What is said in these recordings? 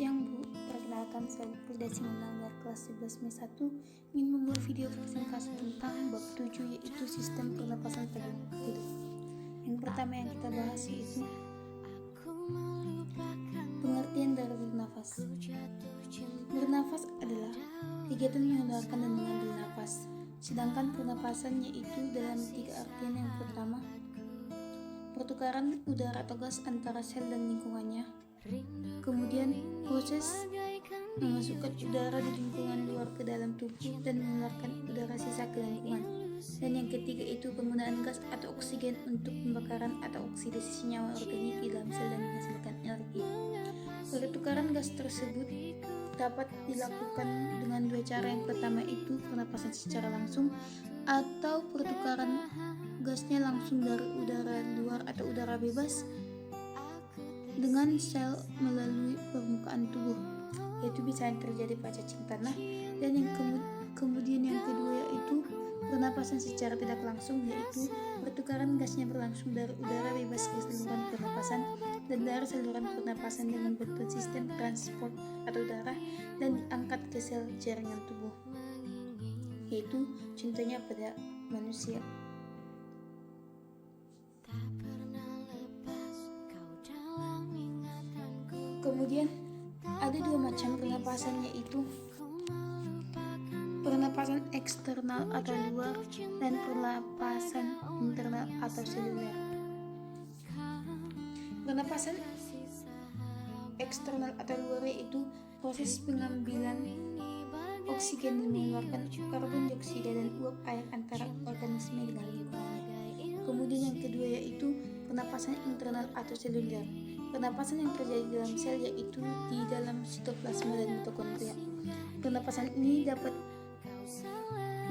siang Bu, perkenalkan saya Fridasi Menanggar kelas 11 MES 1 ingin membuat video presentasi tentang bab 7 yaitu sistem pernapasan pada hidup. Yang pertama yang kita bahas yaitu pengertian dari bernafas. Bernafas adalah kegiatan mengeluarkan dan mengambil nafas, sedangkan pernapasan yaitu dalam 3 artian. Yang pertama, pertukaran udara atau gas antara sel dan lingkungannya. Kemudian proses memasukkan udara di lingkungan luar ke dalam tubuh dan mengeluarkan udara sisa ke lingkungan. Dan yang ketiga itu penggunaan gas atau oksigen untuk pembakaran atau oksidasi senyawa organik di dalam sel dan menghasilkan energi. Pertukaran gas tersebut dapat dilakukan dengan 2 cara. Yang pertama itu pernapasan secara langsung atau pertukaran gasnya langsung dari udara luar atau udara bebas dengan sel melalui permukaan tubuh, yaitu bisa terjadi pada cacing tanah. Dan yang kemudian yang kedua yaitu pernapasan secara tidak langsung, yaitu pertukaran gasnya berlangsung dari udara bebas ke saluran pernapasan dan dari saluran pernapasan dengan bantuan sistem transport atau udara dan diangkat ke sel jaringan tubuh, yaitu contohnya pada manusia. Kemudian ada 2 macam pernapasan, yaitu pernapasan eksternal atau luar dan pernapasan internal atau seluler. Pernapasan eksternal atau luar yaitu proses pengambilan oksigen dan mengeluarkan karbon dioksida dan uap air antara organisme dengan lingkungannya. Kemudian yang kedua yaitu pernapasan internal atau seluler. Pernapasan yang terjadi dalam sel yaitu di dalam sitoplasma dan mitokondria. Pernapasan ini dapat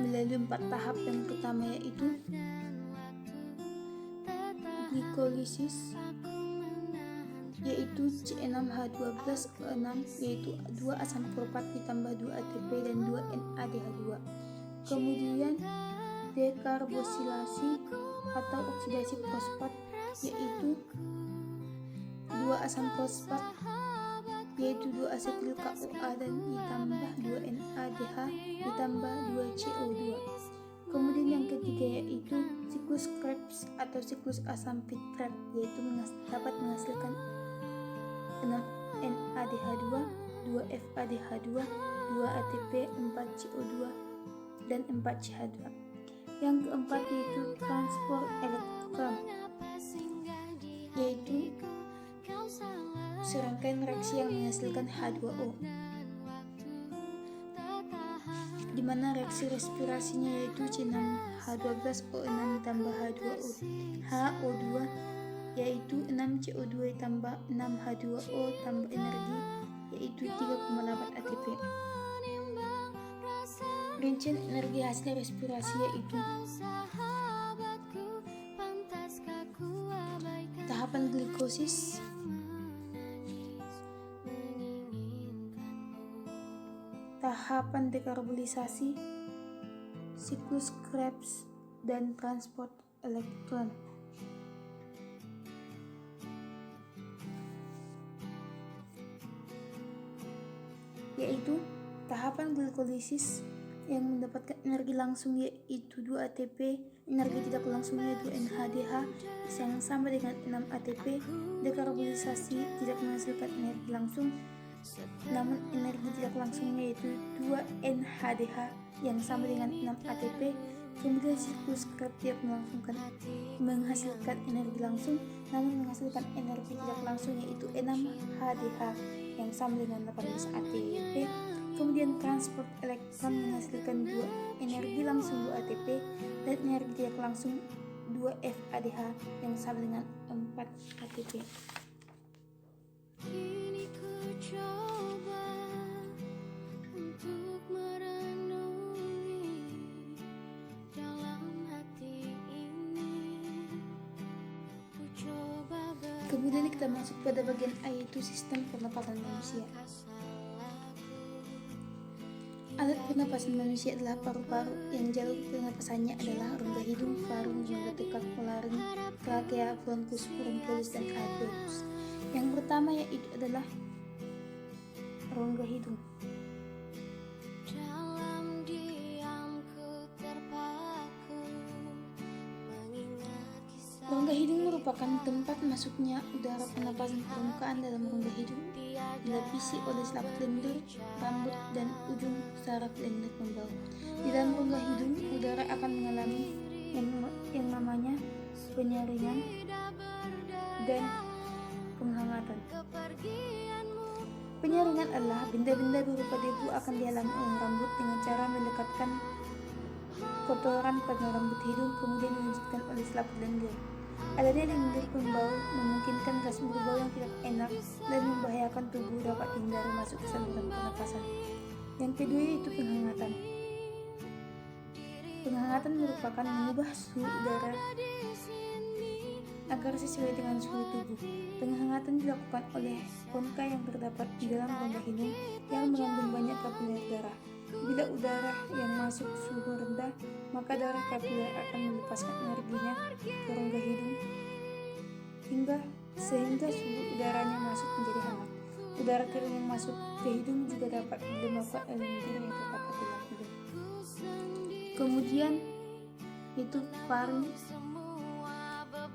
melalui 4 tahap. Yang pertama yaitu glikolisis, yaitu C6H12O6, yaitu 2 asam fosfat ditambah 2 ATP dan 2 NADH2. Kemudian dekarboksilasi atau oksidasi fosfat, yaitu 2 asam fosfat yaitu 2 asetil CoA dan ditambah 2 NADH ditambah 2 CO2. Kemudian yang ketiga yaitu siklus Krebs atau siklus asam fitrat, yaitu dapat menghasilkan 6 NADH2, 2 FADH2, 2 ATP, 4 CO2 dan 4 CH2. Yang keempat yaitu transport elektron, yaitu serangkaian reaksi yang menghasilkan H2O, di mana reaksi respirasinya yaitu C6H12O6 ditambah H2O, HO2 yaitu 6CO2 ditambah 6H2O tambah energi yaitu 3,8 ATP. Rincian energi hasil respirasi yaitu tahapan glikosis, tahapan dekarbolisasi, siklus Krebs, dan transport elektron. Yaitu tahapan glikolisis yang mendapatkan energi langsung yaitu 2 ATP, energi tidak langsungnya 2 NADH yang sama dengan 6 ATP. Dekarbolisasi tidak menghasilkan energi langsung, namun energi tidak langsungnya yaitu 2 NADH yang sama dengan 6 ATP. Kemudian siklus Krebs tidak menghasilkan energi langsung, namun menghasilkan energi tidak langsung yaitu 6 HDH yang sama dengan 18 ATP. Kemudian transport elektron menghasilkan 2 energi langsung 2 ATP dan energi tidak langsung 2 FADH yang sama dengan 4 ATP. Kini ku coba untuk merenungi dalam hati ini. Kemudian kita masuk pada bagian A yaitu sistem pernapasan manusia. Alat pernapasan manusia adalah paru-paru yang jalur pernapasannya adalah rongga hidung, faring, rongga tekak, laring, trakea, bronkus, bronkiolus, dan alveolus. Yang pertama yaitu adalah rongga hidung. Rongga hidung merupakan tempat masuknya udara pernapasan permukaan dalam rongga hidung, dilapisi oleh selaput lendir, rambut, dan ujung saraf lendir pembau. Di dalam rongga hidung, udara akan mengalami yang namanya penyaringan dan penghangatan. Penyaringan adalah benda-benda berupa debu akan dihalangi oleh rambut dengan cara melekatkan kotoran pada rambut hidung, kemudian dilanjutkan oleh selaput lendir. Adanya lendir pembau memungkinkan gas berbau yang tidak enak dan membahayakan tubuh dapat dihindari masuk ke saluran pernapasan. Yang kedua yaitu penghangatan. Penghangatan merupakan mengubah suhu udara agar sesuai dengan suhu tubuh. Penghangatan dilakukan oleh rongga yang terdapat di dalam rongga hidung yang mengandung banyak kapiler darah. Bila udara yang masuk suhu rendah, maka darah kapiler akan melepaskan energinya ke rongga hidung sehingga suhu udaranya masuk menjadi hangat. Udara kering yang masuk ke hidung juga dapat dilembabkan oleh lendir yang terdapat di dalam hidung. Kemudian itu paru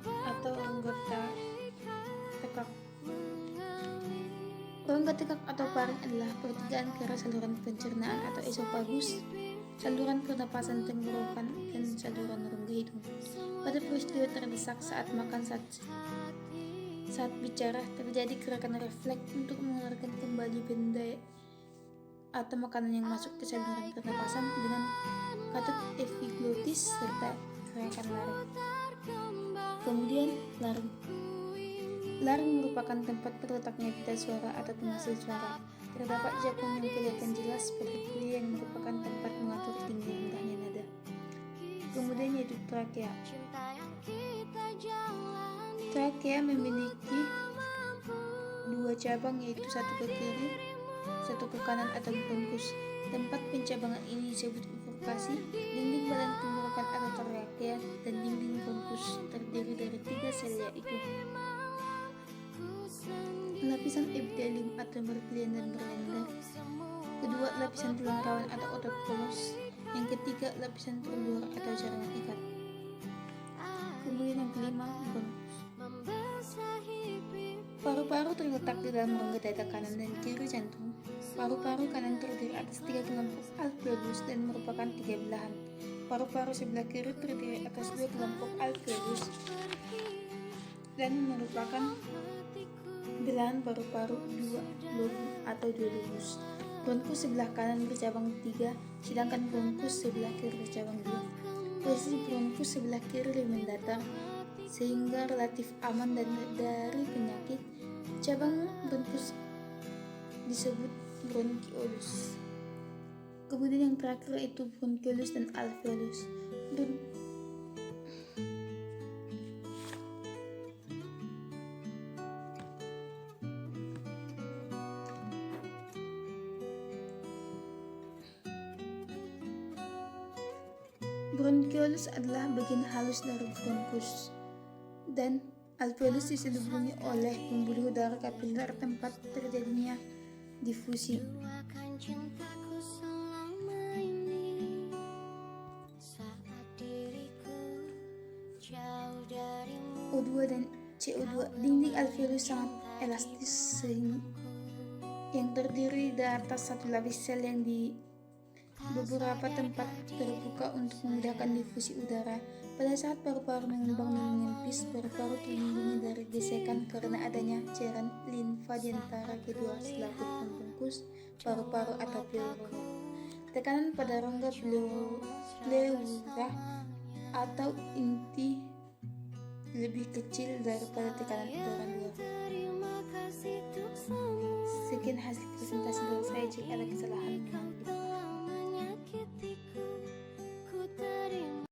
atau rongga tekak. Rongga tekak atau paring adalah pertigaan ke arah saluran pencernaan atau esofagus, saluran pernapasan tenggorokan, dan saluran rongga hidung. Pada peristiwa terdesak saat makan saat bicara, terjadi gerakan refleks untuk mengeluarkan kembali benda atau makanan yang masuk ke saluran pernapasan dengan katut epiglotis serta gerakan laring. Kemudian laring. Laring merupakan tempat terletaknya pita suara atau penghasil suara. Terdapat jarum yang kelihatan jelas seperti kuil yang merupakan tempat mengatur tinggi rendahnya nada. Kemudian yaitu trakea. Trakea memiliki dua cabang, yaitu satu ke kiri, satu ke kanan atau bronkus. Tempat pencabangan ini disebut bifurkasi. Dinding badan tenggorokan atau trakea dan dinding bronkus terdiri dari 3 sel, yaitu lapisan epitelium atau berkelian dan berlender. Kedua, lapisan tulang rawan atau otot polos. Yang ketiga, lapisan telur atau jaringan ikat. Kemudian yang kelima, bronkus. Paru-paru terletak di dalam rongga dada kanan dan kiri jantung. Paru-paru kanan terdiri atas 3 kelompok alveolus dan merupakan 3 belahan. Paru-paru sebelah kiri terdiri atas 2 kelompok alveolus dan merupakan belahan paru-paru 2 lobu atau 2 lobus. Bronkus sebelah kanan bercabang 3, sedangkan bronkus sebelah kiri bercabang 2. Posisi bronkus sebelah kiri lebih mendatar sehingga relatif aman dari penyakit. Cabang bronkus disebut bronkiolus. Kemudian yang terakhir itu bronkiolus dan alveolus. Bronkiolus adalah bagian halus dari bronkus, dan alveolus diselubungi oleh pembuluh udara kapiler tempat terjadinya difusi. O2 dan CO2. Dinding alveolus sangat elastis yang terdiri dari atas satu lapis sel yang di beberapa tempat terbuka untuk memudahkan difusi udara. Pada saat paru-paru mengembang dan mengempis, paru-paru terlindungi dari gesekan karena adanya cairan limfa di antara kedua selaput pembungkus paru-paru atau pleura. Tekanan pada rongga pleura atau inti lebih kecil daripada tekanan udara luar. Sekian hasil presentasi dari saya. Jika ada kesalahan, mohon